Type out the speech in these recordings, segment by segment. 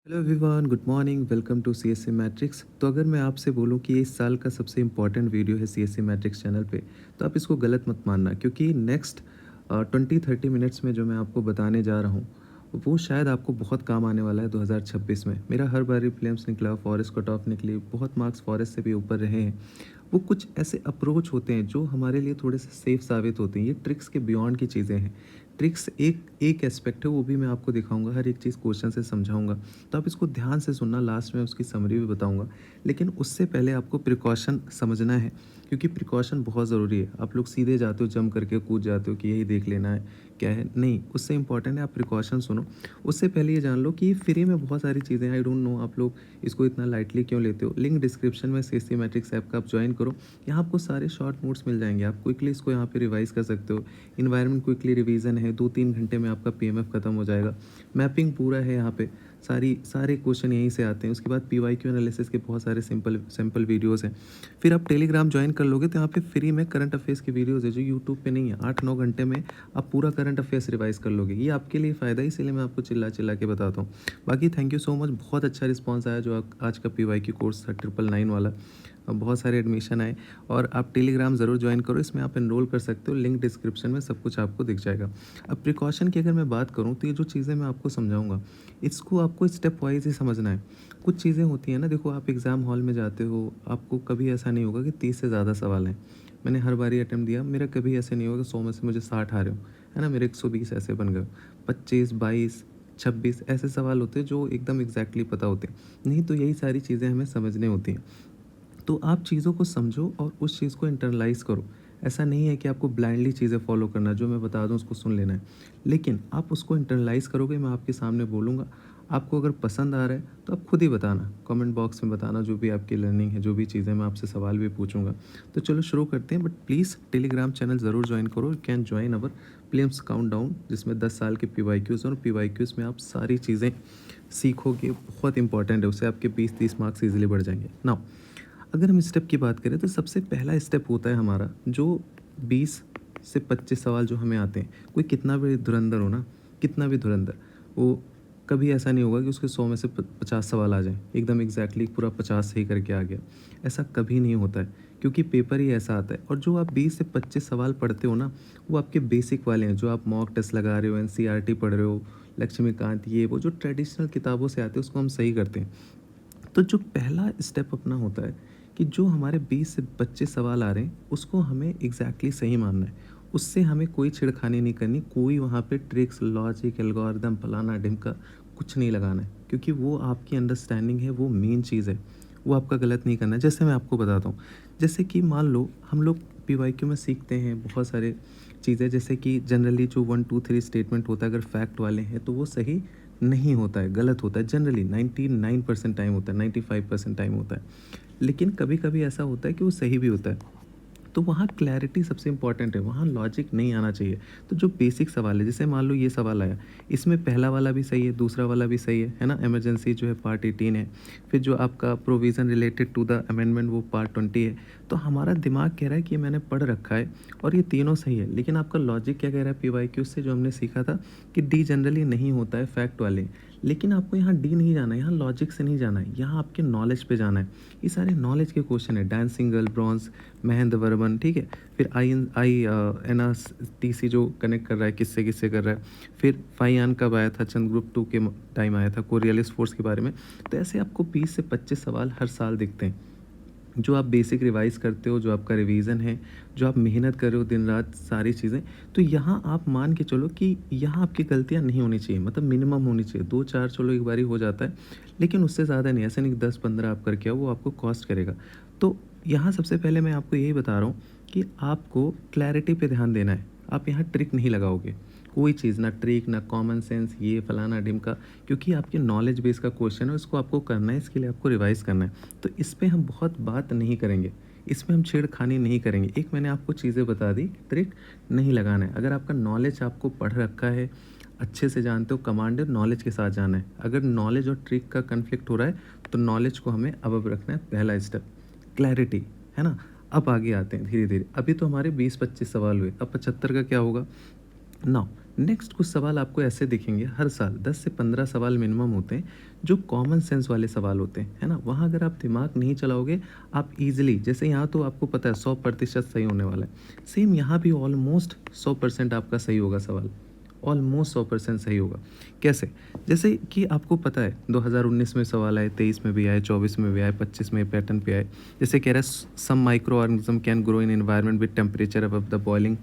Hello everyone, good morning, welcome to CSC matrix. तो अगर मैं आपसे बोलूं कि इस साल का सबसे इम्पॉर्टेंट वीडियो है सीएससी मैट्रिक्स चैनल पे, तो आप इसको गलत मत मानना, क्योंकि नेक्स्ट 20-30 मिनट्स में जो मैं आपको बताने जा रहा हूँ वो शायद आपको बहुत काम आने वाला है 2026 में। मेरा हर बार प्रीलिम्स निकला, फॉरेस्ट कट ऑफ निकली, बहुत मार्क्स फॉरेस्ट से भी ऊपर रहे हैं। वो कुछ ऐसे अप्रोच होते हैं जो हमारे लिए थोड़े से सेफ साबित होते हैं। ये ट्रिक्स के बियॉन्ड की चीज़ें हैं। ट्रिक्स एक एक एस्पेक्ट है, वो भी मैं आपको दिखाऊंगा, हर एक चीज़ क्वेश्चन से समझाऊंगा। तो आप इसको ध्यान से सुनना, लास्ट में उसकी समरी भी बताऊंगा। लेकिन उससे पहले आपको प्रिकॉशन समझना है, क्योंकि प्रिकॉशन बहुत ज़रूरी है। आप लोग सीधे जाते हो, जम करके कूद जाते हो कि यही देख लेना है, क्या है, नहीं, उससे इंपॉर्टेंट है आप प्रिकॉशन सुनो। उससे पहले ये जान लो कि फ्री में बहुत सारी चीज़ें, आई डोंट नो आप लोग इसको इतना लाइटली क्यों लेते हो। लिंक डिस्क्रिप्शन में सीएससी मैट्रिक्स ऐप का आप ज्वाइन करो। यहाँ आपको सारे शॉर्ट नोट्स मिल जाएंगे, आप क्विकली इसको यहाँ पे रिवाइज कर सकते हो। इन्वायरमेंट क्विकली रिवीजन है, 2-3 घंटे में आपका पीएमएफ खत्म हो जाएगा। मैपिंग पूरा है यहाँ पे, सारे क्वेश्चन यहीं से आते हैं। उसके बाद पीवाईक्यू एनालिसिस के बहुत सारे सिंपल वीडियोस हैं। फिर आप टेलीग्राम ज्वाइन कर लोगे तो यहाँ पे फ्री में करंट अफेयर्स की वीडियोस है जो यूट्यूब पे नहीं है। 8-9 घंटे में आप पूरा करंट अफेयर्स रिवाइज कर लोगे। ये आपके लिए फ़ायदा है, इसीलिए मैं आपको चिल्ला चिल्ला के बताता हूँ। बाकी थैंक यू सो मच, बहुत अच्छा रिस्पॉन्स आया जो आज का पीवाईक्यू कोर्स था 999 वाला। बहुत सारे एडमिशन आए, और आप टेलीग्राम ज़रूर ज्वाइन करो, इसमें आप एनरोल कर सकते हो। लिंक डिस्क्रिप्शन में सब कुछ आपको दिख जाएगा। अब प्रिकॉशन की अगर मैं बात करूँ तो ये जो चीज़ें मैं आपको समझाऊंगा, इसको आपको स्टेप वाइज ही समझना है। कुछ चीज़ें होती हैं ना, देखो आप एग्ज़ाम हॉल में जाते हो, आपको कभी ऐसा नहीं होगा कि 30 से ज़्यादा सवाल हैं। मैंने हर बारी अटैम्प्ट दिया, मेरा कभी ऐसे नहीं होगा कि 100 में से मुझे 60 आ रहे हो, है ना। मेरे 120 ऐसे बन गए। 25, 22, 26 ऐसे सवाल होते हैं जो एकदम एग्जैक्टली पता होते हैं। नहीं तो यही सारी चीज़ें हमें समझने होती हैं। तो आप चीज़ों को समझो और उस चीज़ को इंटरनलाइज करो। ऐसा नहीं है कि आपको ब्लाइंडली चीज़ें फॉलो करना, जो मैं बता दूँ उसको सुन लेना है। लेकिन आप उसको इंटरनलाइज करोगे, मैं आपके सामने बोलूँगा, आपको अगर पसंद आ रहा है तो आप खुद ही बताना, कमेंट बॉक्स में बताना जो भी आपकी लर्निंग है, जो भी चीज़ें, मैं आपसे सवाल भी पूछूंगा। तो चलो शुरू करते हैं, बट प्लीज़ टेलीग्राम चैनल ज़रूर ज्वाइन करो। You can join our prelims countdown, जिसमें 10 साल के पीवाईक्यूज़ और पीवाईक्यूज़ में आप सारी चीज़ें सीखोगे। बहुत इंपॉर्टेंट है, उससे आपके 20-30 मार्क्स ईजिली बढ़ जाएंगे। नाउ अगर हम स्टेप की बात करें तो सबसे पहला स्टेप होता है हमारा, जो 20 से 25 सवाल जो हमें आते हैं। कोई कितना भी धुरंधर हो ना, कितना भी धुरंधर, वो कभी ऐसा नहीं होगा कि उसके 100 में से 50 सवाल आ जाएं, एकदम एग्जैक्टली पूरा 50 सही करके आ गया। ऐसा कभी नहीं होता है, क्योंकि पेपर ही ऐसा आता है। और जो आप 20 से 25 सवाल पढ़ते हो ना, वो आपके बेसिक वाले हैं, जो आप मॉक टेस्ट लगा रहे हो, एनसीईआरटी पढ़ रहे हो, लक्ष्मीकांत, ये वो जो ट्रेडिशनल किताबों से आते हैं, उसको हम सही करते हैं। तो जो पहला स्टेप अपना होता है कि जो हमारे 20 से 25 सवाल आ रहे हैं उसको हमें एग्जैक्टली सही मानना है। उससे हमें कोई छिड़खानी नहीं करनी, कोई वहाँ पे ट्रिक्स, लॉजिक, एल्गोरिदम, फलाना ढिमका कुछ नहीं लगाना है, क्योंकि वो आपकी अंडरस्टैंडिंग है, वो मेन चीज़ है। वो आपका गलत नहीं करना है। जैसे मैं आपको बताता हूँ, जैसे कि मान लो हम लोग पीवाईक्यू में सीखते हैं बहुत सारे चीज़ें, जैसे कि जनरली जो 1-2-3 स्टेटमेंट होता है, अगर फैक्ट वाले हैं तो वो सही नहीं होता है, गलत होता है। जनरली 99% टाइम होता है, 95% टाइम होता है। लेकिन कभी कभी ऐसा होता है कि वो सही भी होता है। तो वहाँ क्लैरिटी सबसे इंपॉर्टेंट है, वहाँ लॉजिक नहीं आना चाहिए। तो जो बेसिक सवाल है, जैसे मान लो ये सवाल आया, इसमें पहला वाला भी सही है, दूसरा वाला भी सही है ना। इमरजेंसी जो है पार्ट 18 है। फिर जो आपका provision related to the amendment वो पार्ट 20 है। तो हमारा दिमाग कह रहा है कि ये मैंने पढ़ रखा है और ये तीनों सही है, लेकिन आपका लॉजिक क्या कह रहा है पीवाईक्यू से, जो हमने सीखा था कि डी जनरली नहीं होता है, फैक्ट वाले। लेकिन आपको यहाँ डी नहीं जाना है, यहाँ लॉजिक से नहीं जाना है, यहाँ आपके नॉलेज पे जाना है। ये सारे नॉलेज के क्वेश्चन है। Dancing girl, bronze, Mahendra Varman, ठीक है। फिर एन एस टी सी जो कनेक्ट कर रहा है, किससे किससे कर रहा है। फिर फाइयान कब आया था, चंद्रगुप्त टू के टाइम आया था, कोरियलिस फोर्स के बारे में। तो ऐसे आपको 20 से 25 सवाल हर साल दिखते हैं, जो आप बेसिक रिवाइज करते हो, जो आपका रिवीजन है, जो आप मेहनत कर रहे हो दिन रात, सारी चीज़ें। तो यहाँ आप मान के चलो कि यहाँ आपकी गलतियाँ नहीं होनी चाहिए, मतलब मिनिमम होनी चाहिए। 2-4 चलो एक बारी हो जाता है, लेकिन उससे ज़्यादा नहीं। ऐसा नहीं 10-15 आप करके आओ, वो आपको कॉस्ट करेगा। तो यहाँ सबसे पहले मैं आपको यही बता रहा हूँ कि आपको क्लैरिटी पे ध्यान देना है। आप यहाँ ट्रिक नहीं लगाओगे, कोई चीज़, ना ट्रिक, ना कॉमन सेंस, ये फलाना ढिमका, क्योंकि आपके नॉलेज बेस का क्वेश्चन है, उसको आपको करना है, इसके लिए आपको रिवाइज करना है। तो इस पे हम बहुत बात नहीं करेंगे, इसमें हम छेड़खानी नहीं करेंगे। एक मैंने आपको चीज़ें बता दी, ट्रिक नहीं लगाना है। अगर आपका नॉलेज, आपको पढ़ रखा है, अच्छे से जानते हो, कमांडर नॉलेज के साथ जाना है। अगर नॉलेज और ट्रिक का कन्फ्लिक्ट हो रहा है तो नॉलेज को हमें अब रखना है, पहला स्टेप क्लैरिटी, है ना। अब आगे आते हैं धीरे धीरे। अभी तो हमारे 20-25 सवाल हुए, अब 75 का क्या होगा। नाउ नेक्स्ट कुछ सवाल आपको ऐसे दिखेंगे हर साल 10 से 15 सवाल मिनिमम होते हैं जो कॉमन सेंस वाले सवाल होते हैं, है ना? वहाँ अगर आप दिमाग नहीं चलाओगे, आप ईज़िली, जैसे यहाँ तो आपको पता है 100% सही होने वाला है। सेम यहाँ भी ऑलमोस्ट 100% आपका सही होगा सवाल। ऑलमोस्ट 100% सही होगा। कैसे? जैसे कि आपको पता है 2019 में सवाल आए, 23 में भी आए, 24 में भी आए, 25 में पैटर्न पे आए। जैसे कह रहा है some micro organism can grow in environment with temperature above the boiling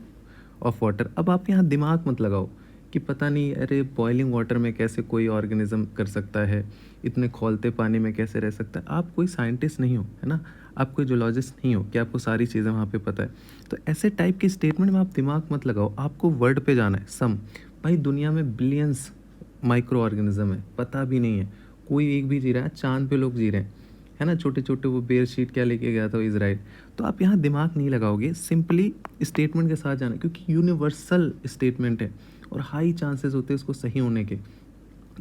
of water. अब आप यहाँ दिमाग मत लगाओ कि पता नहीं अरे बॉइलिंग वाटर में कैसे कोई ऑर्गेनिज्म कर सकता है, इतने खौलते पानी में कैसे रह सकता है। आप कोई साइंटिस्ट नहीं हो, है ना? आप कोई जूलॉजिस्ट नहीं हो कि आपको सारी चीज़ें वहाँ पे पता है। तो ऐसे टाइप के स्टेटमेंट में आप दिमाग मत लगाओ, आपको वर्ड पे जाना है। सम, भाई दुनिया में बिलियंस माइक्रो ऑर्गेनिज्म है, पता भी नहीं है कोई एक भी जी रहा है। चाँद पे लोग जी रहे हैं, है ना? छोटे छोटे वो बेयर शीट क्या लेके गया था इजराइल। तो आप यहाँ दिमाग नहीं लगाओगे, सिंपली स्टेटमेंट के साथ जाना, क्योंकि यूनिवर्सल स्टेटमेंट है और हाई चांसेस होते हैं उसको सही होने के।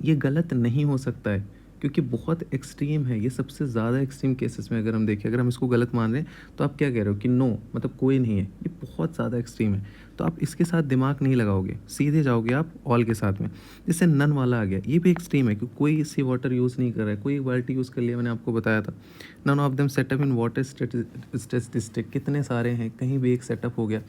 ये गलत नहीं हो सकता है क्योंकि बहुत एक्सट्रीम है, ये सबसे ज़्यादा एक्सट्रीम केसेस में अगर हम देखें, अगर हम इसको गलत मान रहे हैं तो आप क्या कह रहे हो कि नो मतलब कोई नहीं है, ये बहुत ज़्यादा एक्सट्रीम है। तो आप इसके साथ दिमाग नहीं लगाओगे, सीधे जाओगे आप ऑल के साथ में। जैसे नन वाला आ गया, ये भी एक्सट्रीम है क्योंकि कोई सी वाटर यूज़ नहीं कर रहा है, कोई एक बाल्टी यूज़ कर लिया, मैंने आपको बताया था। None of them setup in water statistic, कितने सारे हैं, कहीं भी एक सेटअप हो गया।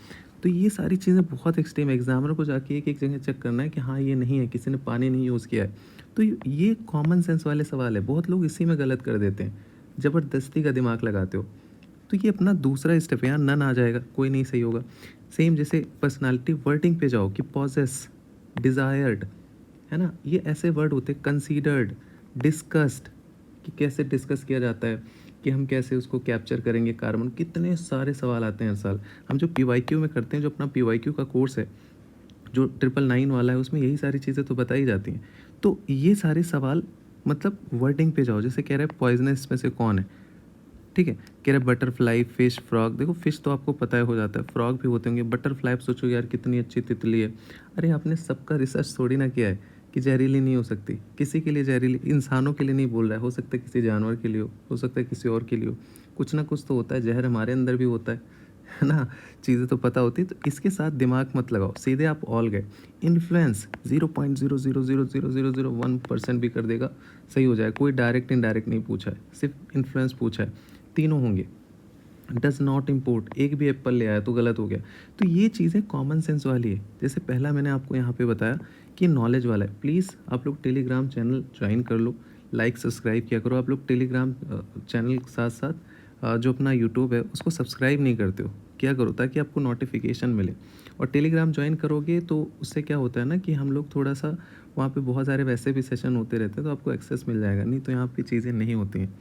तो ये सारी चीज़ें बहुत एक्सट्रीम है, एग्जामिनर को जाके एक एक जगह चेक करना है कि हाँ ये नहीं है, किसी ने पानी नहीं यूज़ किया है। तो ये कॉमन सेंस वाले सवाल है, बहुत लोग इसी में गलत कर देते हैं, ज़बरदस्ती का दिमाग लगाते हो। तो ये अपना दूसरा स्टेप है, यहाँ नन आ जाएगा, कोई नहीं सही होगा। सेम जैसे पर्सनालिटी वर्डिंग पे जाओ कि पॉजेस, डिज़ायर्ड, है ना? ये ऐसे वर्ड होते हैं। कंसीडर्ड, डिस्कस्ड, कि कैसे डिस्कस किया जाता है, कि हम कैसे उसको कैप्चर करेंगे कार्बन। कितने सारे सवाल आते हैं हर साल। हम जो पीवाईक्यू में करते हैं, जो अपना पीवाईक्यू का कोर्स है, जो 999 वाला है, उसमें यही सारी चीज़ें तो बताई जाती हैं। तो ये सारे सवाल मतलब वर्डिंग पे जाओ। जैसे कह रहे हैं पॉइजनस में से कौन है, ठीक है? कह रहे बटरफ्लाई, फिश, फ्रॉग। देखो फिश तो आपको पता है हो जाता है, फ्रॉग भी होते होंगे। बटरफ्लाई आप सोचो यार कितनी अच्छी तितली है। अरे आपने सबका रिसर्च थोड़ी ना किया है कि जहरीली नहीं हो सकती। किसी के लिए जहरीली, इंसानों के लिए नहीं बोल रहा है, हो सकता है किसी जानवर के लिए हो सकता है किसी और के लिए हो। कुछ ना कुछ तो होता है, जहर हमारे अंदर भी होता है ना? चीज़ें तो पता होती है। तो इसके साथ दिमाग मत लगाओ, सीधे आप ऑल गए। इन्फ्लुएंस 0.0000001% भी कर देगा, सही हो जाए। कोई डायरेक्ट इनडायरेक्ट नहीं पूछा है, सिर्फ इन्फ्लुएंस पूछा है, तीनों होंगे। डज नॉट इम्पोर्ट, एक भी एप्पल ले आया तो गलत हो गया। तो ये चीज़ें कॉमन सेंस वाली है। जैसे पहला मैंने आपको यहाँ पे बताया कि नॉलेज वाला है। प्लीज़ आप लोग टेलीग्राम चैनल ज्वाइन कर लो, लाइक सब्सक्राइब किया करो। आप लोग टेलीग्राम चैनल के साथ साथ जो अपना यूट्यूब है उसको सब्सक्राइब नहीं करते हो, क्या करो ताकि आपको नोटिफिकेशन मिले। और टेलीग्राम ज्वाइन करोगे तो उससे क्या होता है ना कि हम लोग थोड़ा सा वहाँ पे बहुत सारे वैसे भी सेशन होते रहते हैं, तो आपको एक्सेस मिल जाएगा। नहीं तो यहाँ पे चीज़ें नहीं होती हैं,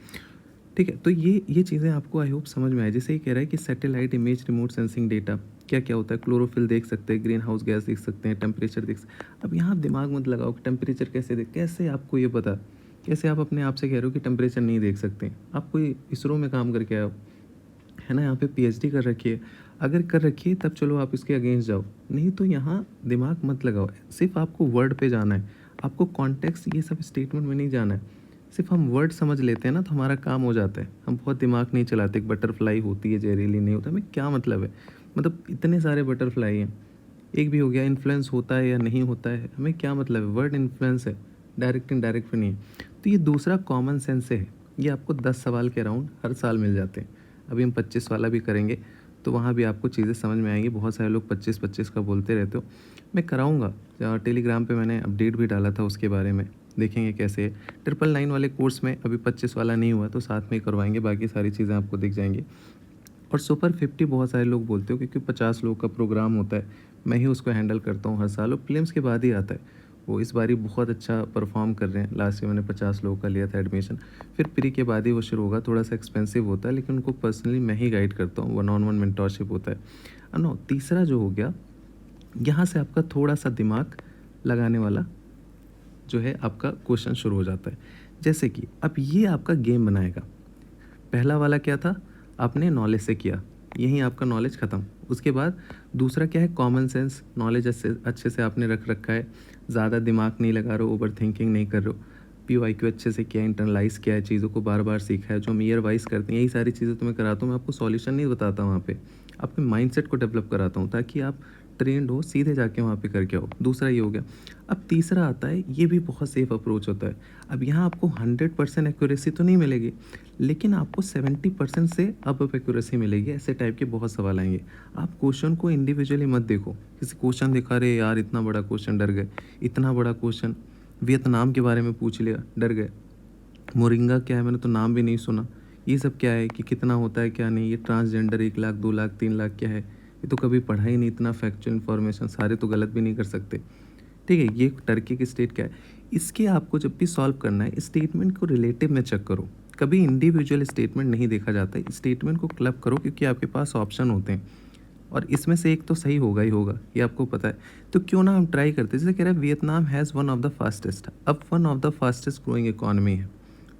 ठीक है? तो ये चीज़ें आपको आई होप समझ में आए। जैसे ये कह रहा है कि satellite image remote sensing data क्या क्या होता है। क्लोरोफिल देख सकते हैं, ग्रीन हाउस गैस देख सकते हैं, टेम्परेचर देख सकते हैं। अब यहाँ आप दिमाग मत लगाओ कि टेम्परेचर कैसे देख, कैसे आपको ये पता, कैसे आप अपने आप से कह रहे हो कि टेम्परेचर नहीं देख सकते। आप कोई इसरो में काम करके आए हो, है ना? यहाँ पे पीएचडी कर रखी है, अगर कर रखी है तब चलो आप इसके अगेंस्ट जाओ, नहीं तो यहाँ दिमाग मत लगाओ। सिर्फ आपको वर्ड पे जाना है, आपको कॉन्टेक्स्ट ये सब स्टेटमेंट में नहीं जाना है। सिर्फ हम वर्ड समझ लेते हैं ना तो हमारा काम हो जाता है, हम बहुत दिमाग नहीं चलाते। एक बटरफ्लाई होती है, जहरीली नहीं होता, हमें क्या मतलब है? मतलब इतने सारे बटरफ्लाई हैं, एक भी हो गया। इन्फ्लुएंस होता है या नहीं होता है, हमें क्या मतलब है? वर्ड इन्फ्लुएंस है, डायरेक्ट इनडायरेक्ट पे नहीं है। तो ये दूसरा कॉमन सेंस से है। ये आपको 10 सवाल के अराउंड हर साल मिल जाते हैं। अभी हम 25 वाला भी करेंगे तो वहाँ भी आपको चीज़ें समझ में आएंगी। बहुत सारे लोग 25-25 का बोलते रहते हो, मैं कराऊँगा। टेलीग्राम पे मैंने अपडेट भी डाला था उसके बारे में, देखेंगे कैसे है। 999 वाले कोर्स में अभी 25 वाला नहीं हुआ तो साथ में ही करवाएंगे, बाकी सारी चीज़ें आपको दिख जाएंगी। और सुपर 50 बहुत सारे लोग बोलते हो क्योंकि 50 लोग का प्रोग्राम होता है, मैं ही उसको हैंडल करता हूँ हर साल, और प्रीलिम्स के बाद ही आता है। वो इस बारी बहुत अच्छा परफॉर्म कर रहे हैं। लास्ट ईयर मैंने 50 लोगों का लिया था एडमिशन, फिर प्री के बाद ही वो शुरू होगा। थोड़ा सा एक्सपेंसिव होता है लेकिन उनको पर्सनली मैं ही गाइड करता हूँ, 1-on-1 मेंटोरशिप होता है। नो, तीसरा जो हो गया, यहाँ से आपका थोड़ा सा दिमाग लगाने वाला जो है आपका क्वेश्चन शुरू हो जाता है। जैसे कि अब ये आपका गेम बनाएगा। पहला वाला क्या था, आपने नॉलेज से किया, यहीं आपका नॉलेज ख़त्म। उसके बाद दूसरा क्या है, कॉमन सेंस, नॉलेज अच्छे से आपने रख रखा है, ज़्यादा दिमाग नहीं लगा रहे हो, ओवर थिंकिंग नहीं कर रहे हो, पीवाईक्यू अच्छे से किया, इंटरनलाइज किया है, चीज़ों को बार बार सीखा है, जो हम ईयर वाइज करते हैं। यही सारी चीज़ें तो मैं कराता हूँ, मैं आपको सॉल्यूशन नहीं बताता वहाँ पे, आपके माइंडसेट को डेवलप कराता हूँ ताकि आप ट्रेंड हो, सीधे जाके वहाँ पे करके आओ। दूसरा ये हो गया। अब तीसरा आता है, ये भी बहुत सेफ अप्रोच होता है। अब यहाँ आपको 100% एक्यूरेसी तो नहीं मिलेगी, लेकिन आपको 70% से अब एक्यूरेसी मिलेगी। ऐसे टाइप के बहुत सवाल आएंगे। आप क्वेश्चन को इंडिविजुअली मत देखो। किसी क्वेश्चन देखा, अरे यार इतना बड़ा क्वेश्चन, डर गए। इतना बड़ा क्वेश्चन वियतनाम के बारे में पूछ लिया, डर गए। मोरिंगा क्या है, मैंने तो नाम भी नहीं सुना। ये सब क्या है, कि कितना होता है क्या नहीं, ये ट्रांसजेंडर 1 लाख 2 लाख 3 लाख क्या है, ये तो कभी पढ़ा ही नहीं। इतना फैक्चुअल इन्फॉर्मेशन सारे तो गलत भी नहीं कर सकते। ठीक है, ये टर्की की स्टेट क्या है, इसके आपको जब भी सॉल्व करना है स्टेटमेंट को रिलेटिव में चेक करो। कभी इंडिविजुअल स्टेटमेंट नहीं देखा जाता है, स्टेटमेंट को क्लब करो, क्योंकि आपके पास ऑप्शन होते हैं और इसमें से एक तो सही होगा ही होगा, ये आपको पता है। तो क्यों ना हम ट्राई करते हैं। जैसे कह रहा है Vietnam has one of the fastest, अब one of the fastest growing economy है।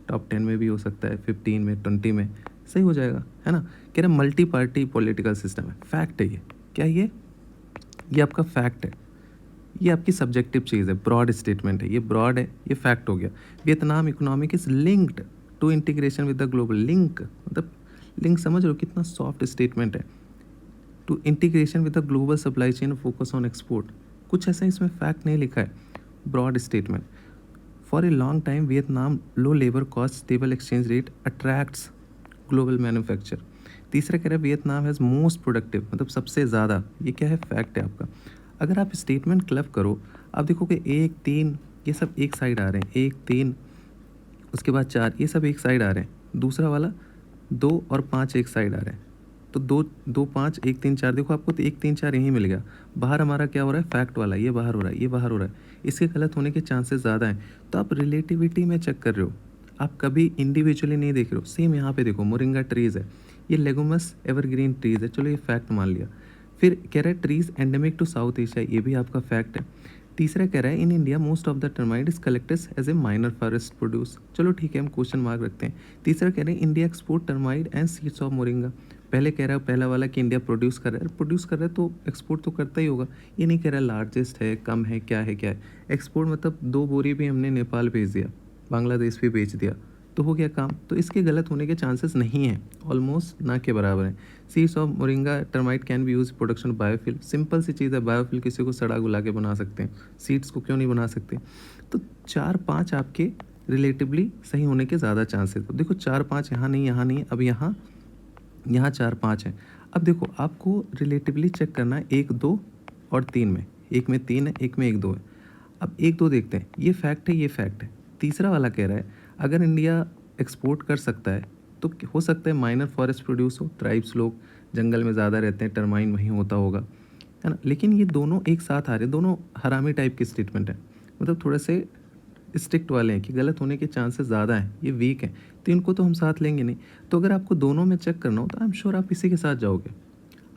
टॉप 10 में भी हो सकता है, 15 में, 20 में, सही हो जाएगा, है ना। कह रहे मल्टी पार्टी पॉलिटिकल सिस्टम है, फैक्ट है ये। क्या ये आपका फैक्ट है। ये आपकी सब्जेक्टिव चीज़ है, ब्रॉड स्टेटमेंट है, ये ब्रॉड है, ये फैक्ट हो गया। Vietnam economic is linked to integration with the global. Link मतलब लिंक समझ लो कितना सॉफ्ट स्टेटमेंट है। To integration with the global supply chain, focus on export, कुछ ऐसा इसमें फैक्ट नहीं लिखा है, broad statement. For a long time Vietnam low labour cost stable exchange rate attracts global manufacture. तीसरा कह रहा है वियतनाम हैज़ मोस्ट प्रोडक्टिव, मतलब सबसे ज़्यादा। ये क्या है, फैक्ट है आपका। अगर आप स्टेटमेंट क्लब करो, आप देखोगे 1 3 ये सब एक साइड आ रहे हैं, 1 3 उसके बाद 4 ये सब एक साइड आ रहे हैं। दूसरा वाला 2 और 5 एक साइड आ रहे हैं। तो 2 2 5 1 3 4 देखो, आपको तो 1 3 4 यहीं मिल गया। बाहर हमारा क्या हो रहा है, फैक्ट वाला, ये बाहर हो रहा है, ये बाहर हो रहा है। इसके गलत होने के चांसेस ज़्यादा हैं। तो आप रिलेटिविटी में चेक कर रहे हो, आप कभी इंडिविजुअली नहीं देख रहे हो। सेम यहाँ पे देखो, मोरिंगा ट्रीज़ है, ये लेगुमस एवरग्रीन ट्रीज़ है, चलो ये फैक्ट मान लिया। फिर कह रहा है trees endemic to South Asia, ये भी आपका फैक्ट है। तीसरा कह रहा है in India most of the termite is collected as a minor forest produce, चलो ठीक है, हम क्वेश्चन मार्क रखते हैं। तीसरा कह रहे हैं India export termite and seeds of moringa. पहले कह रहा है, पहला वाला कि इंडिया प्रोड्यूस कर रहा है, प्रोड्यूस कर रहा है तो एक्सपोर्ट तो करता ही होगा। ये नहीं कह रहा है लार्जेस्ट है, कम है, क्या है, क्या है। एक्सपोर्ट मतलब 2 बोरी भी हमने नेपाल भेज दिया, बांग्लादेश भी बेच दिया, तो हो गया काम। तो इसके गलत होने के चांसेस नहीं हैं, ऑलमोस्ट ना के बराबर हैं। Seeds of moringa termite can be use production biofil, simple सी चीज़ है, बायोफिल किसी को सड़ा गुला के बना सकते हैं, सीड्स को क्यों नहीं बना सकते। तो 4 5 आपके रिलेटिवली सही होने के ज़्यादा चांसेस। तो देखो 4 5 यहाँ नहीं, यहाँ नहीं, अब यहाँ 4 5 है। अब देखो आपको रिलेटिवली चेक करना है 1 2 और 3 में, एक में 3 है, एक में 1 2 है। अब 1 2 देखते हैं, ये फैक्ट है, ये फैक्ट है। तीसरा वाला कह रहा है अगर इंडिया एक्सपोर्ट कर सकता है तो हो सकता है माइनर फॉरेस्ट प्रोड्यूस हो, ट्राइब्स लोग जंगल में ज़्यादा रहते हैं, टर्माइन वहीं होता होगा, है ना। लेकिन ये दोनों एक साथ आ रहे हैं, दोनों हरामी टाइप की स्टेटमेंट है, मतलब थोड़े से स्ट्रिक्ट वाले हैं कि गलत होने के चांसेस ज़्यादा हैं, ये वीक हैं, तो इनको तो हम साथ लेंगे नहीं। तो अगर आपको दोनों में चेक करना हो तो आई एम श्योर आप इसी के साथ जाओगे।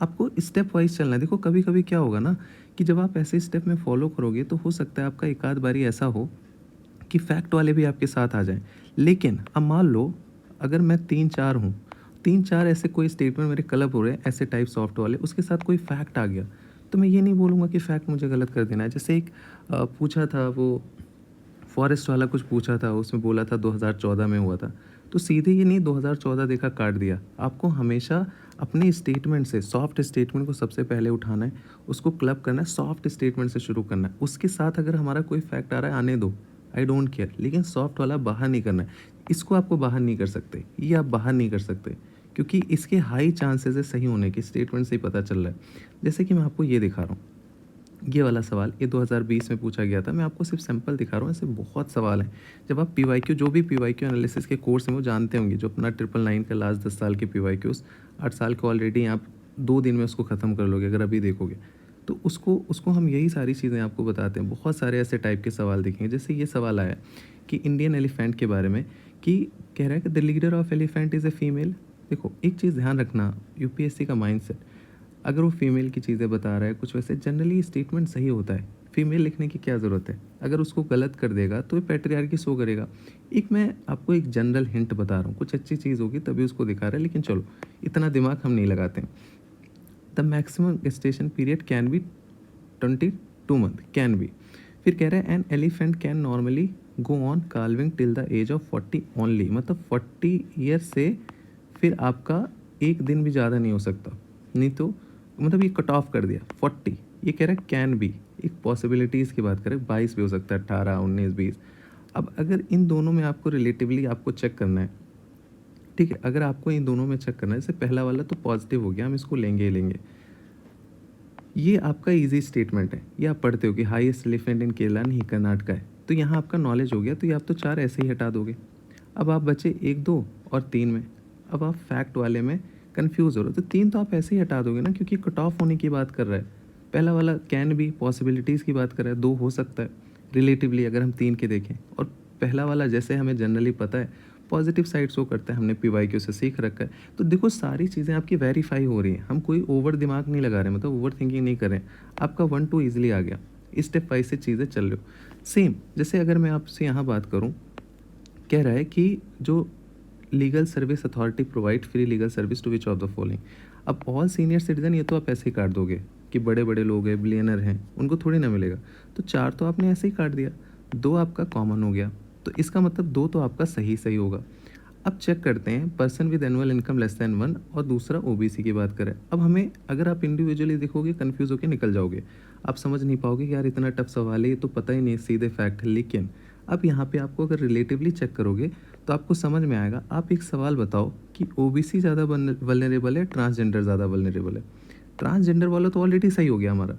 आपको स्टेप वाइज चलना है। देखो कभी कभी क्या होगा ना, कि जब आप ऐसे स्टेप में फॉलो करोगे तो हो सकता है आपका एक आध बारी ऐसा हो कि फैक्ट वाले भी आपके साथ आ जाएं। लेकिन अब मान लो अगर मैं 3 4 हूँ, 3 4 ऐसे कोई स्टेटमेंट मेरे क्लब हो रहे हैं ऐसे टाइप सॉफ्ट वाले, उसके साथ कोई फैक्ट आ गया, तो मैं ये नहीं बोलूँगा कि फैक्ट मुझे गलत कर देना है। जैसे एक पूछा था वो फॉरेस्ट वाला, कुछ पूछा था, उसमें बोला था 2014 में हुआ था, तो सीधे ये नहीं 2014 देखा काट दिया। आपको हमेशा अपने स्टेटमेंट से, सॉफ्ट स्टेटमेंट को सबसे पहले उठाना है, उसको क्लब करना है, सॉफ्ट स्टेटमेंट से शुरू करना है। उसके साथ अगर हमारा कोई फैक्ट आ रहा है आने दो, आई डोंट केयर, लेकिन सॉफ्ट वाला बाहर नहीं करना है। इसको आपको बाहर नहीं कर सकते, ये आप बाहर नहीं कर सकते, क्योंकि इसके हाई चांसेस है सही होने के, स्टेटमेंट से ही पता चल रहा है। जैसे कि मैं आपको ये दिखा रहा हूँ, ये वाला सवाल ये 2020 में पूछा गया था, मैं आपको सिर्फ सैंपल दिखा रहा हूँ, ऐसे बहुत सवाल हैं। जब आप पीवाईक्यू, जो भी पीवाईक्यू एनालिसिस के कोर्स हैं वो जानते होंगे, जो अपना 999 का लास्ट 10 साल के पीवाईक्यूज, 8 साल के ऑलरेडी आप 2 दिन में उसको ख़त्म कर लोगे अगर अभी देखोगे, तो उसको उसको हम यही सारी चीज़ें आपको बताते हैं। बहुत सारे ऐसे टाइप के सवाल देखेंगे। जैसे ये सवाल आया कि इंडियन एलिफेंट के बारे में, कि कह रहा है कि the leader of elephant is a female. देखो एक चीज़ ध्यान रखना, यूपीएससी का माइंडसेट, अगर वो फीमेल की चीज़ें बता रहा है कुछ, वैसे जनरली स्टेटमेंट सही होता है, फीमेल लिखने की क्या ज़रूरत है। अगर उसको गलत कर देगा तो ये पैट्रियार्की शो करेगा। एक मैं आपको एक जनरल हिंट बता रहा हूँ, कुछ अच्छी चीज़ होगी तभी उसको दिखा रहा है, लेकिन चलो इतना दिमाग हम नहीं लगाते हैं। The maximum gestation period can be 22 month, can be. फिर कह रहा है an elephant can normally go on calving till the age of 40 only, मतलब 40 ईयर से फिर आपका एक दिन भी ज़्यादा नहीं हो सकता, नहीं तो मतलब ये कट ऑफ कर दिया 40, ये कह रहा है कैन बी, एक पॉसिबिलिटीज़ की बात करें, 22 भी हो सकता है, 18, 19, 20। अब अगर इन दोनों में आपको रिलेटिवली आपको चेक करना है, ठीक है, अगर आपको इन दोनों में चेक करना है, जैसे पहला वाला तो पॉजिटिव हो गया, हम इसको लेंगे ही लेंगे। ये आपका ईजी स्टेटमेंट है, ये आप पढ़ते हो कि हाईएस्ट एलिफेंट इन केरला नहीं कर्नाटका है, तो यहाँ आपका नॉलेज हो गया, तो ये आप तो 4 ऐसे ही हटा दोगे। अब आप बचे 1, 2 और 3 में। अब आप फैक्ट वाले में कंफ्यूज हो रहे हो, तो 3 तो आप ऐसे ही हटा दोगे ना, क्योंकि कट ऑफ होने की बात कर रहा है। पहला वाला कैन भी पॉसिबिलिटीज़ की बात कर रहा है, 2 हो सकता है रिलेटिवली अगर हम 3 के देखें। और पहला वाला जैसे हमें जनरली पता है पॉजिटिव साइड शो करता है, हमने PYQ से सीख रखा है। तो देखो सारी चीज़ें आपकी वेरीफाई हो रही हैं, हम कोई ओवर दिमाग नहीं लगा रहे, मतलब ओवर थिंकिंग नहीं कर रहे हैं। आपका 1, 2 ईजिली आ गया, स्टेप वाइज से चीज़ें चल रही हो। सेम जैसे अगर मैं आपसे यहाँ बात करूँ, कह रहा है कि जो legal service authority provide free legal service to which of the following. अब ऑल सीनियर सिटीजन, ये तो आप ऐसे ही काट दोगे कि बड़े बड़े लोग हैं, बिलियनर हैं, उनको थोड़ी ना मिलेगा। तो 4 तो आपने ऐसे ही काट दिया, 2 आपका कॉमन हो गया, तो इसका मतलब 2 तो आपका सही सही होगा। अब चेक करते हैं person with annual income less than 1 और दूसरा OBC की बात करें। अब हमें अगर आप इंडिविजुअली देखोगे कंफ्यूज होकर निकल जाओगे, आप समझ नहीं पाओगे कि यार इतना टफ सवाल है, ये तो पता ही नहीं, सीधे फैक्ट है। लेकिन अब यहाँ पे आपको अगर रिलेटिवली चेक करोगे तो आपको समझ में आएगा। आप एक सवाल बताओ कि OBC ज़्यादा वल्नरेबल है, ट्रांसजेंडर ज़्यादा वल्नरेबल है। ट्रांसजेंडर वाला तो ऑलरेडी सही हो गया हमारा,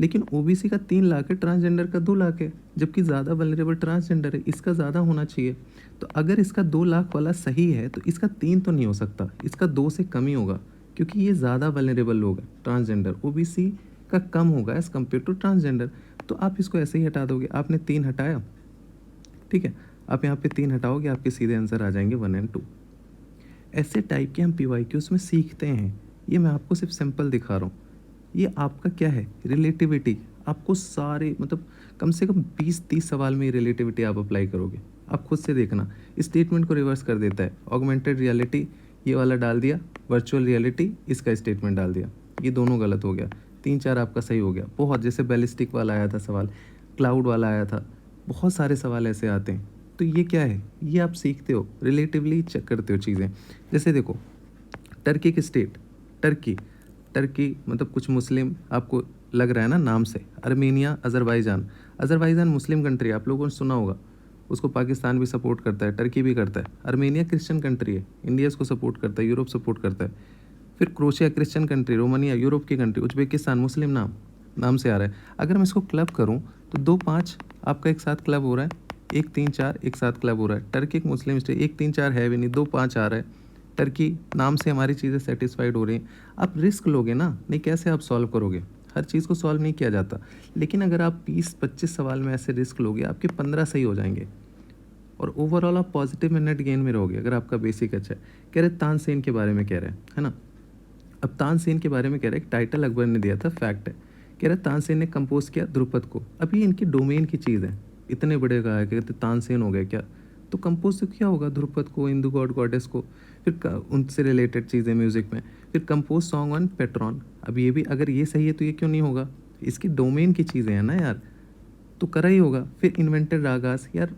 लेकिन OBC का 3 लाख है, ट्रांसजेंडर का 2 लाख है, जबकि ज़्यादा वल्नरेबल ट्रांसजेंडर है, इसका ज़्यादा होना चाहिए। तो अगर इसका 2 लाख वाला सही है तो इसका 3 तो नहीं हो सकता, इसका 2 से कम ही होगा, क्योंकि ये ज़्यादा वल्नरेबल लोग हैं ट्रांसजेंडर, OBC का कम होगा एज़ कम्पेयर टू ट्रांसजेंडर। तो आप इसको ऐसे ही हटा दोगे, आपने 3 हटाया, ठीक है, आप यहाँ पे 3 हटाओगे, आपके सीधे आंसर आ जाएंगे 1 और 2। ऐसे टाइप के हम PYQs में सीखते हैं, ये मैं आपको सिर्फ सिंपल दिखा रहा हूँ। ये आपका क्या है, रिलेटिविटी। आपको सारे मतलब कम से कम 20-30 सवाल में रिलेटिविटी आप अप्लाई करोगे, आप खुद से देखना। स्टेटमेंट को रिवर्स कर देता है, ऑगमेंटेड रियलिटी ये वाला डाल दिया, वर्चुअल रियलिटी इसका स्टेटमेंट डाल दिया, ये दोनों गलत हो गया। 3-4 आपका सही हो गया, बहुत, जैसे बैलिस्टिक वाला आया था सवाल, क्लाउड वाला आया था, बहुत सारे सवाल ऐसे आते हैं। तो ये क्या है, ये आप सीखते हो, रिलेटिवली चेक करते हो चीज़ें। जैसे देखो टर्की की स्टेट, टर्की, टर्की मतलब कुछ मुस्लिम आपको लग रहा है ना नाम से, Armenia, Azerbaijan, Azerbaijan Muslim country है, आप लोगों ने सुना होगा, उसको पाकिस्तान भी सपोर्ट करता है, टर्की भी करता है। अर्मेनिया क्रिश्चियन कंट्री है, इंडिया इसको सपोर्ट करता है, यूरोप सपोर्ट करता है। फिर crochet Christian country, Romania Europe की कंट्री, उज्बेकिस्तान मुस्लिम नाम नाम से आ रहा है। अगर मैं इसको क्लब करूँ तो 2-5 आपका एक साथ क्लब हो रहा है, 1-3-4 एक साथ क्लब हो रहा है। टर्की एक मुस्लिम स्टेट, 1-3-4 है भी नहीं, 2-5 आ रहा है। टर्की नाम से हमारी चीज़ें सेटिस्फाइड हो रही हैं। आप रिस्क लोगे ना, नहीं कैसे आप सॉल्व करोगे, हर चीज़ को सॉल्व नहीं किया जाता। लेकिन अगर आप 20-25 सवाल में ऐसे रिस्क लोगे, आपके 15 सही हो जाएंगे और ओवरऑल आप पॉजिटिव में नेट गेन में रहोगे, अगर आपका बेसिक अच्छा है। कह रहे तानसेन के बारे में कह रहे हैं, है ना। अब तानसेन के बारे में कह रहे हैं, टाइटल अकबर ने दिया था, फैक्ट है। कह रहे तानसेन ने कंपोज किया ध्रुपद को। अब ये इनकी डोमेन की चीज़ है, इतने बड़े का है, कहते तानसेन हो गए क्या, तो कंपोज तो क्या होगा, ध्रुपद को, हिंदू गॉड गॉडेस को, फिर उनसे रिलेटेड चीज़ें म्यूज़िक में, फिर कंपोज सॉन्ग ऑन पेट्रॉन। अब ये भी अगर ये सही है तो ये क्यों नहीं होगा, इसकी डोमेन की चीज़ें हैं ना यार, तो करा ही होगा। फिर इन्वेंटेड रागास, यार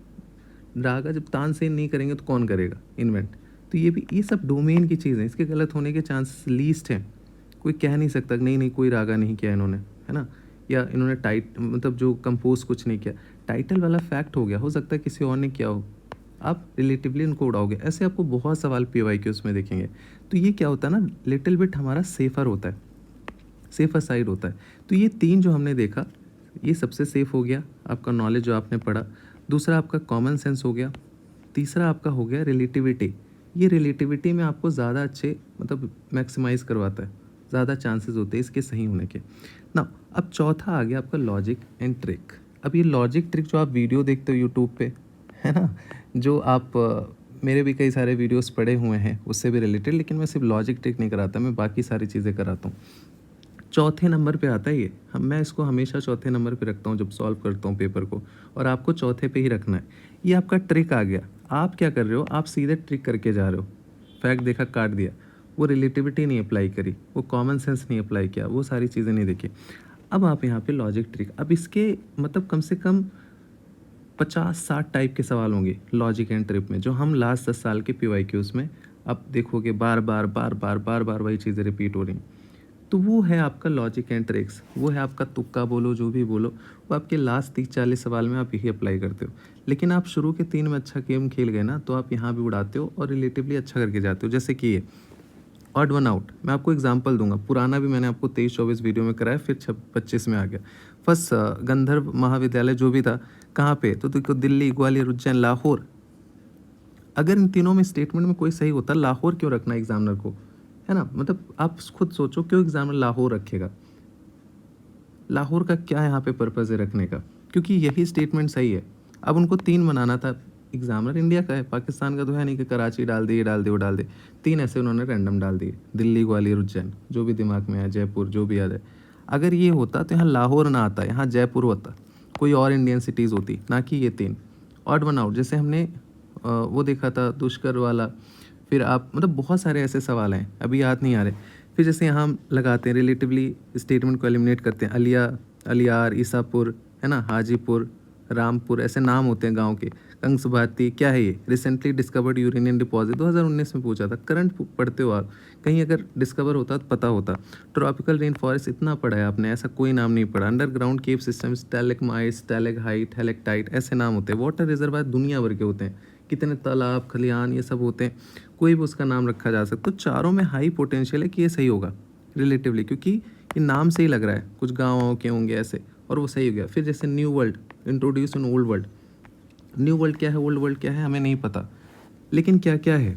रागा जब तानसेन नहीं करेंगे तो कौन करेगा इन्वेंट, तो ये भी, ये सब डोमेन की चीज़ें, इसके गलत होने के चांसेस लीस्ट हैं। कोई कह नहीं सकता नहीं नहीं कोई रागा नहीं किया इन्होंने, है ना, या इन्होंने मतलब जो कंपोज कुछ नहीं किया, टाइटल वाला फैक्ट हो गया, हो सकता है किसी और ने किया हो, आप रिलेटिवली उनको उड़ाओगे। ऐसे आपको बहुत सवाल PYQs में देखेंगे। तो ये क्या होता है ना, लिटिल बिट हमारा सेफ़र होता है, सेफ़र साइड होता है। तो ये 3 जो हमने देखा, ये सबसे सेफ़ हो गया, आपका नॉलेज जो आपने पढ़ा। दूसरा आपका कॉमन सेंस हो गया। तीसरा आपका हो गया रिलेटिविटी। ये रिलेटिविटी में आपको ज़्यादा अच्छे मतलब मैक्सिमाइज़ करवाता है, ज़्यादा चांसेस होते हैं इसके सही होने के ना। अब चौथा आ गया आपका लॉजिक एंड ट्रिक। अब ये लॉजिक ट्रिक जो आप वीडियो देखते हो यूट्यूब पे, है ना, जो आप मेरे भी कई सारे वीडियोस पड़े हुए हैं उससे भी रिलेटेड, लेकिन मैं सिर्फ लॉजिक ट्रिक नहीं कराता, मैं बाकी सारी चीज़ें कराता हूँ। चौथे नंबर पे आता है ये, मैं इसको हमेशा चौथे नंबर पे रखता हूँ जब सॉल्व करता हूँ पेपर को, और आपको चौथे पे ही रखना है। ये आपका ट्रिक आ गया। आप क्या कर रहे हो, आप सीधे ट्रिक करके जा रहे हो, फैक्ट देखा काट दिया, वो रिलेटिविटी नहीं अप्लाई करी, वो कॉमन सेंस नहीं अप्लाई किया, वो सारी चीज़ें नहीं देखी। अब आप यहाँ पे लॉजिक ट्रिक, अब इसके मतलब कम से कम 50-60 टाइप के सवाल होंगे लॉजिक एंड ट्रिक में, जो हम लास्ट 10 साल के PYQs में आप देखोगे बार बार वही चीज़ें रिपीट हो रही हैं। तो वो है आपका लॉजिक एंड ट्रिक्स, वो है आपका तुक्का बोलो जो भी बोलो, वो आपके लास्ट 30-40 सवाल में आप यही अप्लाई करते हो। लेकिन आप शुरू के 3 में अच्छा गेम खेल गए ना, तो आप यहाँ भी उड़ाते हो और रिलेटिवली अच्छा करके जाते हो। जैसे कि ये ऑड वन आउट, मैं आपको एग्जांपल दूंगा, पुराना भी मैंने आपको 23-24 वीडियो में कराया, फिर 25 में आ गया। फर्स्ट गंधर्व महाविद्यालय जो भी था, कहाँ पे? तो देखो दिल्ली, ग्वालियर, उज्जैन, लाहौर। अगर इन तीनों में स्टेटमेंट में कोई सही होता, लाहौर क्यों रखना एग्जामिनर को, है ना? मतलब आप खुद सोचो, क्यों एग्जामिनर लाहौर रखेगा? लाहौर का क्या यहाँ पे पर्पज़ है रखने का? क्योंकि यही स्टेटमेंट सही है। अब उनको 3 बनाना था, एग्जामिनर इंडिया का है, पाकिस्तान का तो है नहीं कि कराची डाल दे, ये डाल दे, वो डाल दे। 3 ऐसे उन्होंने रैंडम डाल दिए, दिल्ली, ग्वालियर, उज्जैन, जो भी दिमाग में आए, जयपुर, जो भी आ जाए। अगर ये होता तो यहाँ लाहौर ना आता, यहाँ जयपुर होता, कोई और इंडियन सिटीज़ होती, ना कि ये 3। ऑड वन आउट, जैसे हमने वो देखा था दुष्कर वाला, फिर आप मतलब बहुत सारे ऐसे सवाल हैं, अभी याद नहीं आ रहे। फिर जैसे यहाँ हम लगाते हैं रिलेटिवली स्टेटमेंट को एलिमिनेट करते हैं, अलिया, अलियार, ईसापुर, है ना, हाजीपुर, रामपुर, ऐसे नाम होते हैं गांव के। कंसभाती क्या है ये? रिसेंटली डिस्कवर्ड यूरेनियम डिपॉजिट, 2019 में पूछा था। करंट पढ़ते हो आप, कहीं अगर डिस्कवर होता तो पता होता। ट्रॉपिकल रेन फॉरेस्ट इतना पढ़ा है आपने, ऐसा कोई नाम नहीं पढ़ा। अंडरग्राउंड केव सिस्टम, स्टैलेग्माइट्स, स्टैलेग्हाइट, हेलेक्टाइट, ऐसे नाम होते हैं। वाटर रिजर्वायर दुनिया भर के होते हैं, कितने तालाब, खलिहान, ये सब होते हैं, कोई भी उसका नाम रखा जा सकता। तो चारों में हाई पोटेंशियल है कि ये सही होगा रिलेटिवली, क्योंकि ये नाम से ही लग रहा है, कुछ गाँव के होंगे ऐसे, और वो सही हो गया। फिर जैसे new world, introduce in old world. New world क्या है, ओल्ड वर्ल्ड क्या है, हमें नहीं पता, लेकिन क्या क्या है?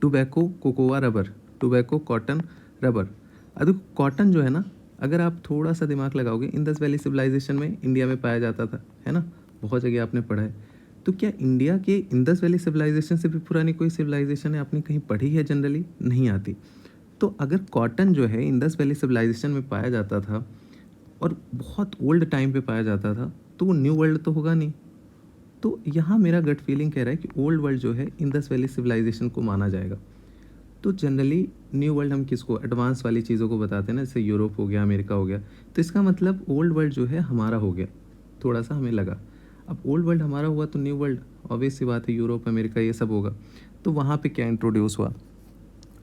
Tobacco, cocoa, rubber. Tobacco, cotton, rubber. अब कॉटन जो है ना, अगर आप थोड़ा सा दिमाग लगाओगे, इंडस वैली सिविलाइजेशन में इंडिया में पाया जाता था, है ना, बहुत जगह आपने पढ़ा है। तो क्या इंडिया के इंडस वैली सिविलाइजेशन से भी पुरानी कोई सिविलाइजेशन है आपने कहीं पढ़ी है? जनरली नहीं आती। तो अगर कॉटन जो है इंडस वैली सिविलाइजेशन में पाया जाता था और बहुत ओल्ड टाइम पे पाया जाता था, तो वो न्यू वर्ल्ड तो होगा नहीं। तो यहाँ मेरा गट फीलिंग कह रहा है कि ओल्ड वर्ल्ड जो है इंडस वैली सिविलाइजेशन को माना जाएगा। तो जनरली न्यू वर्ल्ड हम किसको, एडवांस वाली चीज़ों को बताते हैं ना, जैसे यूरोप हो गया, अमेरिका हो गया। तो इसका मतलब ओल्ड वर्ल्ड जो है हमारा हो गया, थोड़ा सा हमें लगा। अब ओल्ड वर्ल्ड हमारा हुआ तो न्यू वर्ल्ड ऑब्वियस सी बात है, यूरोप, अमेरिका, ये सब होगा। तो वहाँ पे क्या इंट्रोड्यूस हुआ?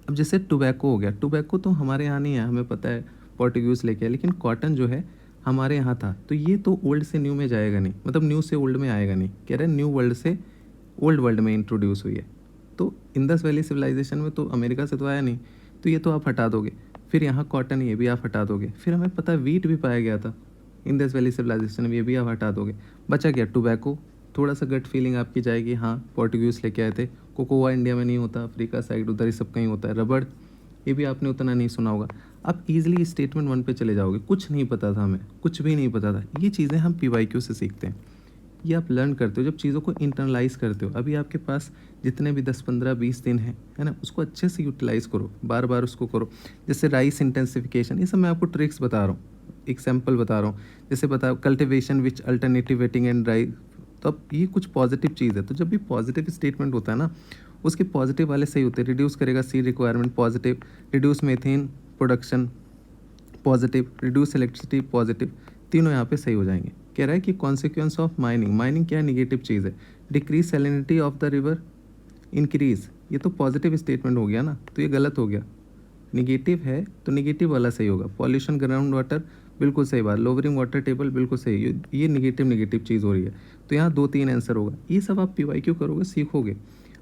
अब जैसे टोबैको हो गया, टोबैको तो हमारे यहाँ नहीं है, हमें पता है पोर्टुगीज़ लेके आए, लेकिन कॉटन जो है हमारे यहाँ था। तो ये तो ओल्ड से न्यू में जाएगा नहीं, मतलब न्यू से ओल्ड में आएगा नहीं। कह रहे हैं न्यू वर्ल्ड से ओल्ड वर्ल्ड में इंट्रोड्यूस हुई है। तो इंडस वैली सिविलाइजेशन में तो अमेरिका से तो आया नहीं, तो ये तो आप हटा दोगे। फिर यहाँ कॉटन, ये भी आप हटा दोगे। फिर हमें पता है वीट भी पाया गया था इंडस वैली सिविलाइजेशन में, ये भी आप हटा दोगे। बचा गया टोबैको। थोड़ा सा गट फीलिंग आपकी जाएगी, हाँ पोर्टुगीज़ लेके आए थे। कोकोआ इंडिया में नहीं होता, अफ्रीका साइड उधर ही सब कहीं होता है। रबड़, ये भी आपने उतना नहीं सुना होगा। आप इजीली स्टेटमेंट 1 पे चले जाओगे, कुछ नहीं पता था हमें, कुछ भी नहीं पता था। ये चीज़ें हम PYQ से सीखते हैं, ये आप लर्न करते हो जब चीज़ों को इंटरनलाइज करते हो। अभी आपके पास जितने भी 10, 15, 20 दिन हैं, है ना, उसको अच्छे से यूटिलाइज़ करो, बार बार उसको करो। जैसे राइस इंटेंसिफिकेशन, ये सब मैं आपको ट्रिक्स बता रहा हूँ, एग्जाम्पल बता रहा हूँ। जैसे बता cultivation which alternative waiting and dry, तो अब ये कुछ पॉजिटिव चीज़ है। तो जब भी पॉजिटिव स्टेटमेंट होता है ना, उसके पॉजिटिव वाले सही होते हैं। रिड्यूस करेगा seed requirement, positive. Reduce methane production, positive. Reduce electricity, positive. तीनों यहाँ पे सही हो जाएंगे। कह रहा है कि कॉन्सिक्वेंस ऑफ माइनिंग, माइनिंग क्या है, निगेटिव चीज़ है। Decrease salinity of the river, increase, ये तो पॉजिटिव स्टेटमेंट हो गया ना, तो ये गलत हो गया। निगेटिव है तो निगेटिव वाला सही होगा। पॉल्यूशन ग्राउंड वाटर, बिल्कुल सही बात। लोअरिंग वाटर टेबल, बिल्कुल सही। ये निगेटिव चीज़ हो रही है, तो यहाँ 2-3 आंसर होगा। ये सब आप PYQ करोगे, सीखोगे।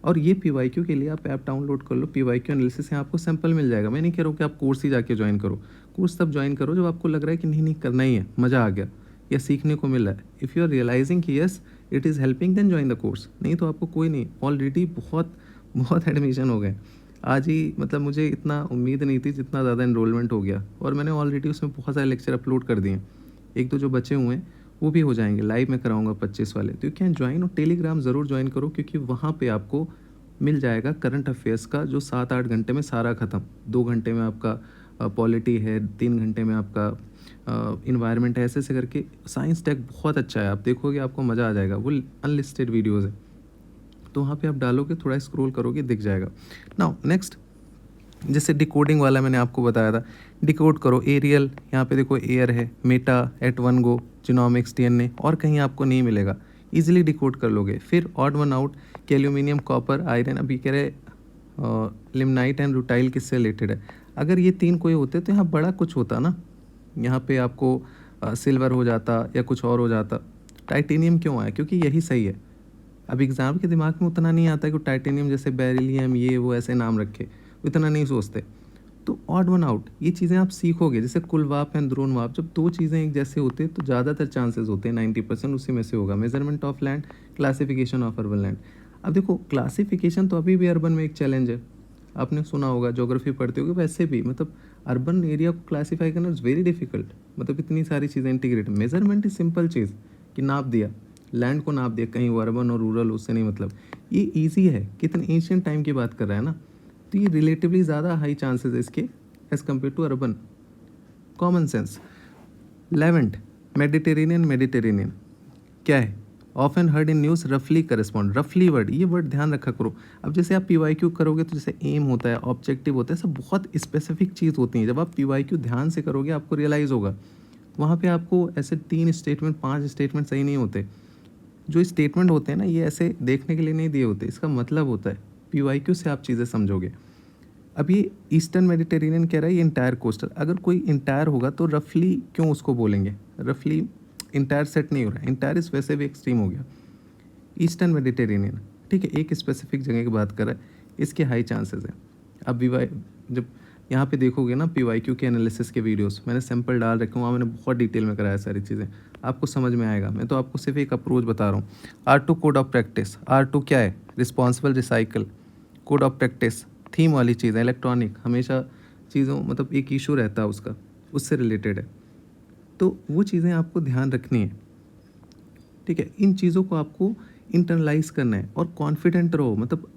और ये PYQ के लिए आप ऐप डाउनलोड कर लो, PYQ एनालिसिस, यहाँ आपको सैंपल मिल जाएगा। मैं नहीं कह रहा हूँ कि आप कोर्स ही जाके ज्वाइन करो, कोर्स तब ज्वाइन करो जब आपको लग रहा है कि नहीं नहीं करना ही है, मज़ा आ गया या सीखने को मिल रहा है। इफ़ यू आर रियलाइजिंग कि yes it is helping, then join the course. नहीं तो आपको कोई नहीं, ऑलरेडी बहुत बहुत एडमिशन हो गए। आज ही मतलब मुझे इतना उम्मीद नहीं थी जितना ज़्यादा इनरोलमेंट हो गया, और मैंने ऑलरेडी उसमें बहुत सारे लेक्चर अपलोड कर दिए। एक तो जो बचे हुए हैं वो भी हो जाएंगे, लाइव में कराऊंगा 25 वाले। तो यू कैन ज्वाइन, और टेलीग्राम ज़रूर ज्वाइन करो, क्योंकि वहाँ पे आपको मिल जाएगा करंट अफेयर्स का जो 7-8 घंटे में सारा ख़त्म। 2 घंटे में आपका पॉलिटी है, 3 घंटे में आपका इन्वायरमेंट है, ऐसे ऐसे करके। साइंस टेक बहुत अच्छा है, आप देखोगे आपको मज़ा आ जाएगा। वो अनलिस्टेड वीडियोज़ है, तो वहाँ पे आप डालोगे, थोड़ा स्क्रॉल करोगे, दिख जाएगा। नाउ नेक्स्ट, जैसे डिकोडिंग वाला मैंने आपको बताया था, डिकोड करो। एरियल, यहाँ पे देखो एयर है, Meta, at one go, genomics, DNA, और कहीं आपको नहीं मिलेगा, इजीली डिकोड कर लोगे। फिर ऑड वन आउट, कि एल्यूमिनियम, कॉपर, आयरन। अभी कह रहे लिमनाइट एंड रूटाइल किससे रिलेटेड है? अगर ये 3 कोई होते तो यहाँ बड़ा कुछ होता ना, यहाँ पे आपको सिल्वर हो जाता या कुछ और हो जाता। टाइटेनियम क्यों आया? क्योंकि यही सही है। अब एग्ज़ाम के दिमाग में उतना नहीं आता कि टाइटेनियम जैसे बेरिलियम ये वो ऐसे नाम रखे, उतना नहीं सोचते। तो ऑड वन आउट ये चीज़ें आप सीखोगे, जैसे कुलवाप एंड द्रोणवाप, जब 2 चीज़ें एक जैसे होते हैं तो ज़्यादातर चांसेस होते हैं, 90% उसी में से होगा। Measurement of land, classification of urban land. अब देखो क्लासिफिकेशन तो अभी भी अर्बन में एक चैलेंज है, आपने सुना होगा, ज्योग्राफी पढ़ते होगे, वैसे भी मतलब अर्बन एरिया को क्लासीफाई करना इज़ वेरी डिफिकल्ट, मतलब इतनी सारी चीज़ें इंटीग्रेट। मेजरमेंट इज सिंपल चीज़ कि नाप दिया, लैंड को नाप दिया, कहीं वो अर्बन और रूरल उससे नहीं मतलब, ये ईजी है। कितने एंशियंट टाइम की बात कर रहा है ना, तो ये रिलेटिवली ज़्यादा हाई चांसेस है इसके as compare to urban. Common sense. Levant, Mediterranean क्या है? ऑफन हर्ड इन न्यूज़, रफली करस्पॉन्ड। रफली वर्ड, ये वर्ड ध्यान रखा करो। अब जैसे आप PYQ करोगे तो जैसे एम होता है, ऑब्जेक्टिव होता है, सब बहुत स्पेसिफिक चीज़ होती हैं। जब आप PYQ ध्यान से करोगे आपको रियलाइज़ होगा, वहाँ पे आपको ऐसे 3 स्टेटमेंट 5 स्टेटमेंट सही नहीं होते। जो स्टेटमेंट होते हैं ना, ये ऐसे देखने के लिए नहीं दिए होते, इसका मतलब होता है PYQ से आप चीज़ें समझोगे। अब ये ईस्टर्न मेडिटेरेनियन कह रहा है, ये इंटायर कोस्टल। अगर कोई इंटायर होगा तो रफली क्यों उसको बोलेंगे? रफली इंटायर सेट नहीं हो रहा है, इंटायर इस वैसे भी एक्सट्रीम हो गया। ईस्टर्न मेडिटेरेनियन, ठीक है, एक स्पेसिफिक जगह की बात कर रहा है, इसके हाई चांसेस है। अब जब यहाँ पे देखोगे ना PYQ के एनालिसिस के वीडियोस, मैंने सैंपल डाल रखे, वहाँ मैंने बहुत डिटेल में कराया सारी चीज़ें, आपको समझ में आएगा। मैं तो आपको सिर्फ एक अप्रोच बता रहा हूँ। R2 code of practice, R2 क्या है? Responsible recycle. Code of practice theme वाली चीज़ है, इलेक्ट्रॉनिक, हमेशा चीज़ों मतलब एक इशू रहता है उसका, उससे रिलेटेड है, तो वो चीज़ें आपको ध्यान रखनी है, ठीक है। इन चीज़ों को आपको इंटरनलाइज करना है और कॉन्फिडेंट रहो, मतलब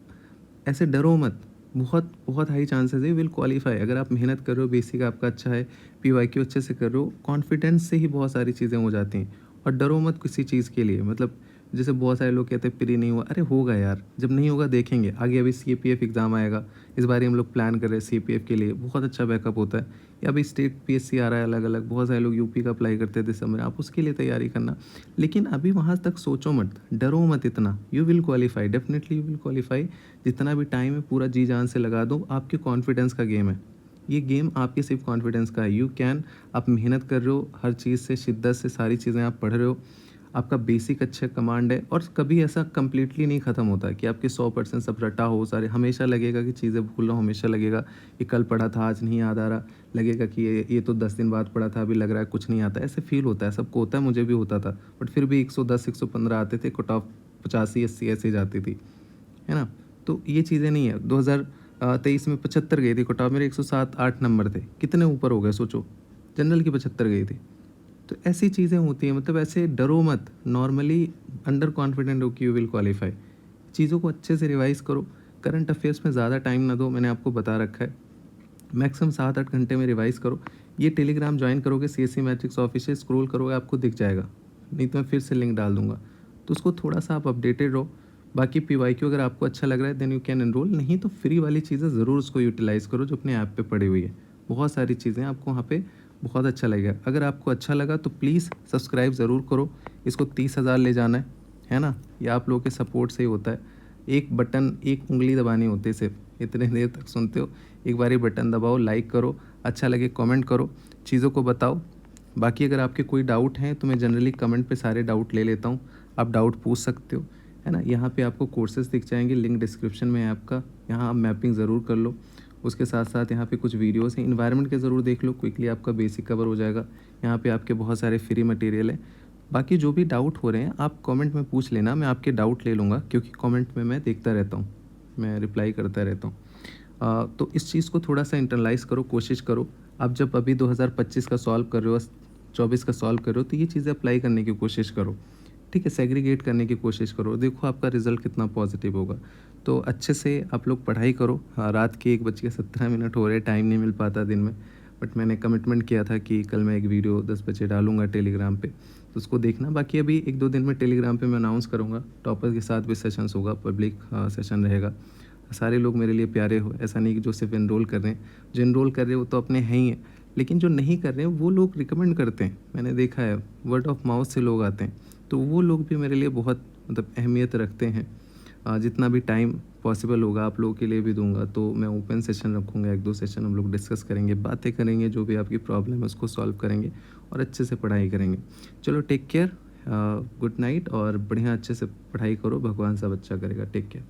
ऐसे डरो मत। बहुत बहुत हाई चांसेस है विल क्वालिफाई, अगर आप मेहनत कर रहे हो, बेसिक आपका अच्छा है, PYQ अच्छे से कर रहे हो, कॉन्फिडेंस से ही बहुत सारी चीज़ें हो जाती हैं। और डरो मत किसी चीज़ के लिए, मतलब जैसे बहुत सारे लोग कहते हैं प्री नहीं हुआ, अरे होगा यार, जब नहीं होगा देखेंगे आगे। अभी CPF एग्ज़ाम आएगा, इस बार हम लोग प्लान कर रहे हैं CPF के लिए, बहुत अच्छा बैकअप होता है। या अभी स्टेट PSC आ रहा है अलग अलग, बहुत सारे लोग UP का अप्लाई करते हैं दिसंबर, आप उसके लिए तैयारी करना। लेकिन अभी वहाँ तक सोचो मत, डरो मत इतना, you will qualify, definitely you will qualify. जितना भी टाइम है पूरा जी जान से लगा दो, आपके कॉन्फिडेंस का गेम है ये, गेम आपके सिर्फ कॉन्फिडेंस का है। यू कैन, आप मेहनत कर रहे हो, हर चीज़ से शिद्दत से सारी चीज़ें आप पढ़ रहे हो, आपका बेसिक अच्छा कमांड है, और कभी ऐसा कम्प्लीटली नहीं ख़त्म होता कि आपके 100% सब रटा हो सारे। हमेशा लगेगा कि चीज़ें भूल रहा हूँ, हमेशा लगेगा कि कल पढ़ा था आज नहीं याद आ रहा, लगेगा कि ये तो 10 दिन बाद पढ़ा था, अभी लग रहा है कुछ नहीं आता। ऐसे फील होता है, सबको होता है, मुझे भी होता था, बट फिर भी 110 115 आते थे, कट ऑफ 85 80 ऐसे जाती थी, है ना। तो ये चीज़ें नहीं है। 2023 में 75 गई थी कट ऑफ, मेरे 107 8 नंबर थे, कितने ऊपर हो गए सोचो, जनरल की 75 गई थी। तो ऐसी चीज़ें होती हैं, मतलब ऐसे डरो मत, नॉर्मली अंडर कॉन्फिडेंट हो कि यू विल क्वालिफाई। चीज़ों को अच्छे से रिवाइज़ करो, करंट अफेयर्स में ज़्यादा टाइम ना दो, मैंने आपको बता रखा है, मैक्सिमम 7-8 घंटे में रिवाइज़ करो। ये टेलीग्राम ज्वाइन करोगे, CSE मैट्रिक्स ऑफिशियल स्क्रॉल करोगे, आपको दिख जाएगा, नहीं तो मैं फिर से लिंक डाल दूंगा, तो उसको थोड़ा सा आप अपडेटेड रहो। बाकी PYQ अगर आपको अच्छा लग रहा है देन यू कैन एनरोल, नहीं तो फ्री वाली चीज़ें ज़रूर उसको यूटिलाइज़ करो जो अपने ऐप पे पड़ी हुई है, बहुत सारी चीज़ें आपको वहाँ पे बहुत अच्छा लगेगा। अगर आपको अच्छा लगा तो प्लीज़ सब्सक्राइब ज़रूर करो, इसको 30,000 ले जाना है ना, ये आप लोगों के सपोर्ट से ही होता है। एक बटन, एक उंगली दबानी होती है सिर्फ, इतने देर तक सुनते हो, एक बार ही बटन दबाओ, लाइक करो, अच्छा लगे कमेंट करो, चीज़ों को बताओ। बाकी अगर आपके कोई डाउट हैं तो मैं जनरली कमेंट पे सारे डाउट ले लेता हूँ, आप डाउट पूछ सकते हो, है ना। यहाँ पे आपको कोर्सेज दिख जाएंगे, लिंक डिस्क्रिप्शन में है आपका, यहाँ आप मैपिंग ज़रूर कर लो। उसके साथ साथ यहाँ पे कुछ वीडियोस हैं, इन्वायरमेंट के ज़रूर देख लो, क्विकली आपका बेसिक कवर हो जाएगा। यहाँ पे आपके बहुत सारे फ्री मटेरियल है। बाकी जो भी डाउट हो रहे हैं आप कमेंट में पूछ लेना, मैं आपके डाउट ले लूँगा, क्योंकि कमेंट में मैं देखता रहता हूँ, मैं रिप्लाई करता रहता हूँ। तो इस चीज़ को थोड़ा सा इंटरलाइज़ करो, कोशिश करो। आप जब अभी 2025 का सॉल्व कर रहे हो, 24 का सॉल्व कर रहे हो, तो ये चीज़ें अप्लाई करने की कोशिश करो, ठीक है, सेग्रीगेट करने की कोशिश करो, देखो आपका रिज़ल्ट कितना पॉजिटिव होगा। तो अच्छे से आप लोग पढ़ाई करो। हाँ, रात के 1:17 हो रहे, टाइम नहीं मिल पाता दिन में, बट मैंने कमिटमेंट किया था कि कल मैं एक वीडियो 10 बजे डालूंगा टेलीग्राम पे, तो उसको देखना। बाकी अभी 1-2 दिन में टेलीग्राम पे मैं अनाउंस करूँगा, टॉपर के साथ भी सेशंस होगा, पब्लिक सेशन रहेगा। सारे लोग मेरे लिए प्यारे हो, ऐसा नहीं कि जो सिर्फ इनरोल कर रहे हैं, जो इनरोल कर रहे हैं वो तो अपने हैं ही हैं, लेकिन जो नहीं कर रहे हैं वो लोग रिकमेंड करते हैं, मैंने देखा है, वर्ड ऑफ माउथ से लोग आते हैं, तो वो लोग भी मेरे लिए बहुत मतलब अहमियत रखते हैं। जितना भी टाइम पॉसिबल होगा आप लोगों के लिए भी दूंगा। तो मैं ओपन सेशन रखूँगा, 1-2 सेशन हम लोग डिस्कस करेंगे, बातें करेंगे, जो भी आपकी प्रॉब्लम है उसको सॉल्व करेंगे और अच्छे से पढ़ाई करेंगे। चलो टेक केयर, गुड नाइट और बढ़िया अच्छे से पढ़ाई करो, भगवान सब अच्छा करेगा। Take care.